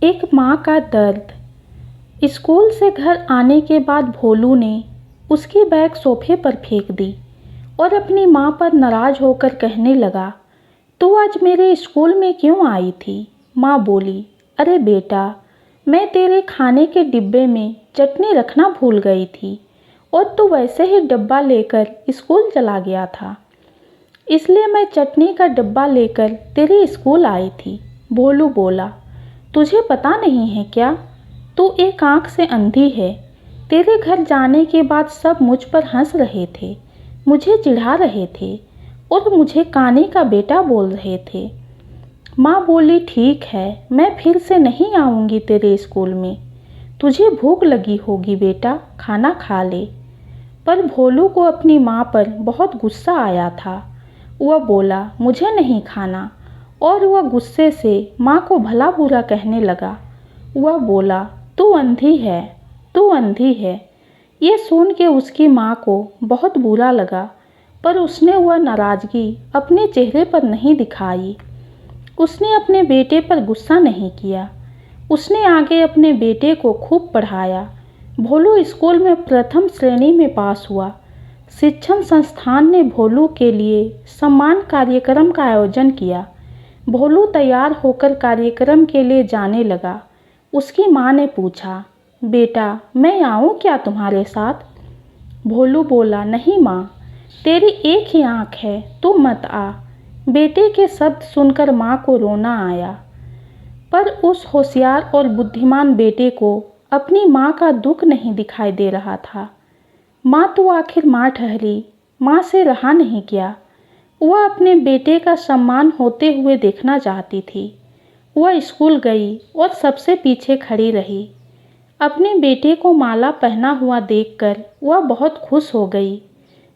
एक माँ का दर्द। स्कूल से घर आने के बाद भोलू ने उसकी बैग सोफे पर फेंक दी और अपनी माँ पर नाराज़ होकर कहने लगा, तू आज मेरे स्कूल में क्यों आई थी? माँ बोली, अरे बेटा, मैं तेरे खाने के डिब्बे में चटनी रखना भूल गई थी और तू वैसे ही डब्बा लेकर स्कूल चला गया था, इसलिए मैं चटनी का डब्बा लेकर तेरे स्कूल आई थी। भोलू बोला, तुझे पता नहीं है क्या? तू एक आँख से अंधी है। तेरे घर जाने के बाद सब मुझ पर हंस रहे थे, मुझे चिढ़ा रहे थे और मुझे काने का बेटा बोल रहे थे। माँ बोली, ठीक है, मैं फिर से नहीं आऊँगी तेरे स्कूल में। तुझे भूख लगी होगी बेटा, खाना खा ले। पर भोलू को अपनी माँ पर बहुत गुस्सा आया था। वह बोला, मुझे नहीं खाना, और वह गुस्से से माँ को भला बुरा कहने लगा। वह बोला, तू अंधी है, तू अंधी है। ये सुन के उसकी माँ को बहुत बुरा लगा, पर उसने वह नाराज़गी अपने चेहरे पर नहीं दिखाई। उसने अपने बेटे पर गुस्सा नहीं किया। उसने आगे अपने बेटे को खूब पढ़ाया। भोलू स्कूल में प्रथम श्रेणी में पास हुआ। शिक्षण संस्थान ने भोलू के लिए सम्मान कार्यक्रम का आयोजन किया। भोलू तैयार होकर कार्यक्रम के लिए जाने लगा। उसकी माँ ने पूछा, बेटा, मैं आऊँ क्या तुम्हारे साथ? भोलू बोला, नहीं माँ, तेरी एक ही आँख है, तू मत आ। बेटे के शब्द सुनकर माँ को रोना आया, पर उस होशियार और बुद्धिमान बेटे को अपनी माँ का दुख नहीं दिखाई दे रहा था। माँ तो आखिर माँ ठहरी, माँ से रहा नहीं गया। वह अपने बेटे का सम्मान होते हुए देखना चाहती थी। वह स्कूल गई और सबसे पीछे खड़ी रही। अपने बेटे को माला पहना हुआ देखकर वह बहुत खुश हो गई।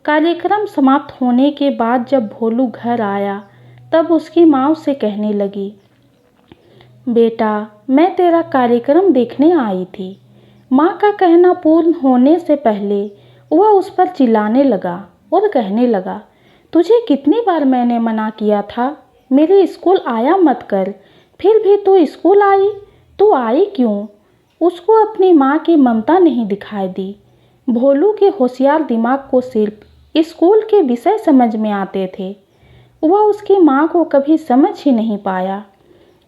कार्यक्रम समाप्त होने के बाद जब भोलू घर आया, तब उसकी माँ उसे कहने लगी, बेटा, मैं तेरा कार्यक्रम देखने आई थी। माँ का कहना पूर्ण होने से पहले वह उस पर चिल्लाने लगा और कहने लगा, तुझे कितनी बार मैंने मना किया था, मेरे स्कूल आया मत कर, फिर भी तू स्कूल आई। तू आई क्यों? उसको अपनी माँ की ममता नहीं दिखाई दी। भोलू के होशियार दिमाग को सिर्फ स्कूल के विषय समझ में आते थे। वह उसकी माँ को कभी समझ ही नहीं पाया।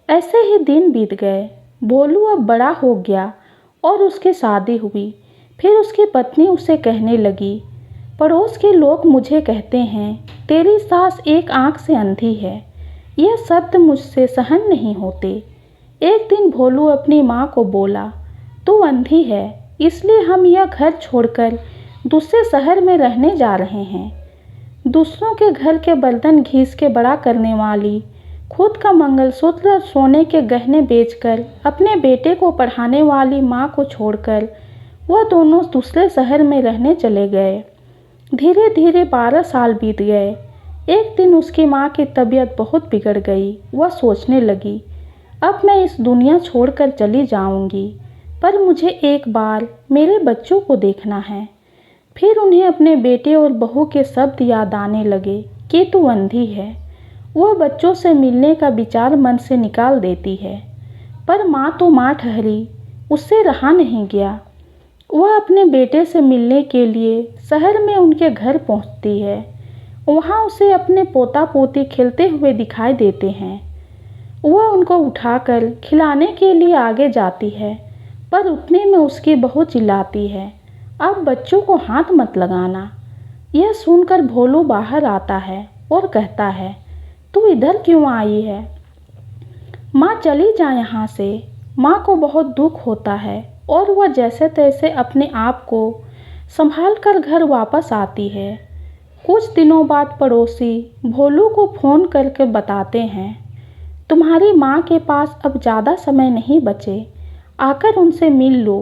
ऐसे ही दिन बीत गए। भोलू अब बड़ा हो गया और उसकी शादी हुई। फिर उसकी पत्नी उसे कहने लगी, पड़ोस के लोग मुझे कहते हैं, तेरी सास एक आँख से अंधी है। यह शब्द मुझसे सहन नहीं होते। एक दिन भोलू अपनी माँ को बोला, तू अंधी है, इसलिए हम यह घर छोड़कर दूसरे शहर में रहने जा रहे हैं। दूसरों के घर के बर्तन घिस के बड़ा करने वाली, खुद का मंगलसूत्र और सोने के गहने बेचकर अपने बेटे को पढ़ाने वाली माँ को छोड़कर वह दोनों दूसरे शहर में रहने चले गए। धीरे धीरे 12 साल बीत गए। एक दिन उसकी माँ की तबीयत बहुत बिगड़ गई। वह सोचने लगी, अब मैं इस दुनिया छोड़कर चली जाऊंगी, पर मुझे एक बार मेरे बच्चों को देखना है। फिर उन्हें अपने बेटे और बहू के शब्द याद आने लगे कि तू अंधी है। वह बच्चों से मिलने का विचार मन से निकाल देती है, पर माँ तो माँ ठहरी, उससे रहा नहीं गया। वह अपने बेटे से मिलने के लिए शहर में उनके घर पहुंचती है। वहां उसे अपने पोता पोती खेलते हुए दिखाई देते हैं। वह उनको उठाकर खिलाने के लिए आगे जाती है, पर उतने में उसकी बहू चिल्लाती है, अब बच्चों को हाथ मत लगाना। यह सुनकर भोलू बाहर आता है और कहता है, तू इधर क्यों आई है? माँ चली जा यहाँ से। माँ को बहुत दुख होता है और वह जैसे तैसे अपने आप को संभाल कर घर वापस आती है। कुछ दिनों बाद पड़ोसी भोलू को फ़ोन करके बताते हैं, तुम्हारी माँ के पास अब ज़्यादा समय नहीं बचे, आकर उनसे मिल लो।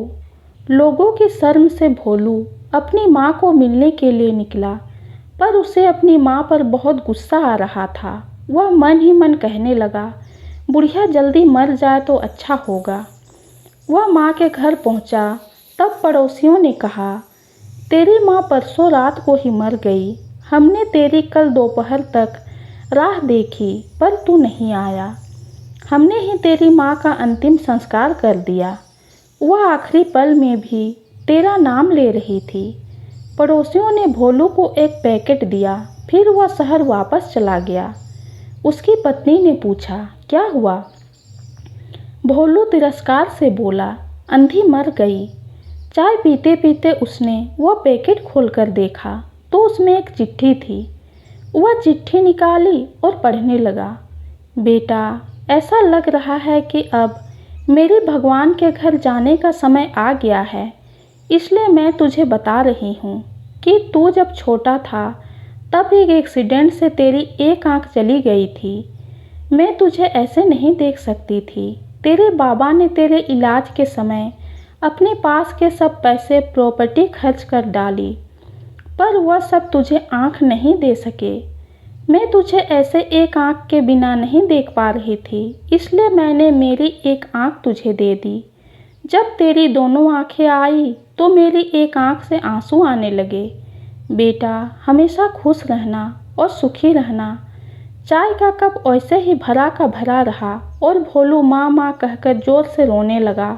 लोगों की शर्म से भोलू अपनी माँ को मिलने के लिए निकला, पर उसे अपनी माँ पर बहुत गुस्सा आ रहा था। वह मन ही मन कहने लगा, बुढ़िया जल्दी मर जाए तो अच्छा होगा। वह माँ के घर पहुँचा, तब पड़ोसियों ने कहा, तेरी माँ परसों रात को ही मर गई। हमने तेरी कल दोपहर तक राह देखी, पर तू नहीं आया। हमने ही तेरी माँ का अंतिम संस्कार कर दिया। वह आखिरी पल में भी तेरा नाम ले रही थी। पड़ोसियों ने भोलू को एक पैकेट दिया, फिर वह शहर वापस चला गया। उसकी पत्नी ने पूछा, क्या हुआ? भोलू तिरस्कार से बोला, अंधी मर गई। चाय पीते पीते उसने वह पैकेट खोलकर देखा तो उसमें एक चिट्ठी थी। वह चिट्ठी निकाली और पढ़ने लगा। बेटा, ऐसा लग रहा है कि अब मेरे भगवान के घर जाने का समय आ गया है, इसलिए मैं तुझे बता रही हूँ कि तू जब छोटा था तब एक एक्सीडेंट से तेरी एक आंख चली गई थी। मैं तुझे ऐसे नहीं देख सकती थी। तेरे बाबा ने तेरे इलाज के समय अपने पास के सब पैसे प्रॉपर्टी खर्च कर डाली, पर वह सब तुझे आंख नहीं दे सके। मैं तुझे ऐसे एक आंख के बिना नहीं देख पा रही थी, इसलिए मैंने मेरी एक आंख तुझे दे दी। जब तेरी दोनों आंखें आई तो मेरी एक आंख से आंसू आने लगे। बेटा, हमेशा खुश रहना और सुखी रहना। चाय का कप ऐसे ही भरा का भरा रहा और भोलू माँ माँ कहकर जोर से रोने लगा।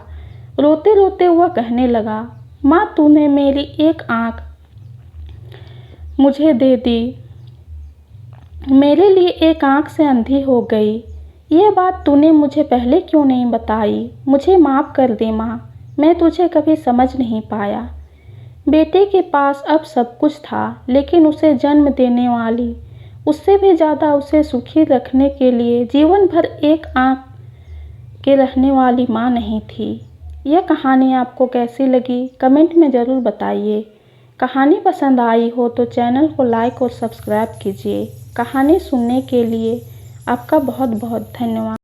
रोते रोते वह कहने लगा, माँ, तूने मेरी एक आंख मुझे दे दी, मेरे लिए एक आंख से अंधी हो गई। ये बात तूने मुझे पहले क्यों नहीं बताई? मुझे माफ़ कर दे माँ, मैं तुझे कभी समझ नहीं पाया। बेटे के पास अब सब कुछ था, लेकिन उसे जन्म देने वाली, उससे भी ज़्यादा उसे सुखी रखने के लिए जीवन भर एक आंख के रहने वाली माँ नहीं थी। यह कहानी आपको कैसी लगी कमेंट में ज़रूर बताइए। कहानी पसंद आई हो तो चैनल को लाइक और सब्सक्राइब कीजिए। कहानी सुनने के लिए आपका बहुत बहुत धन्यवाद।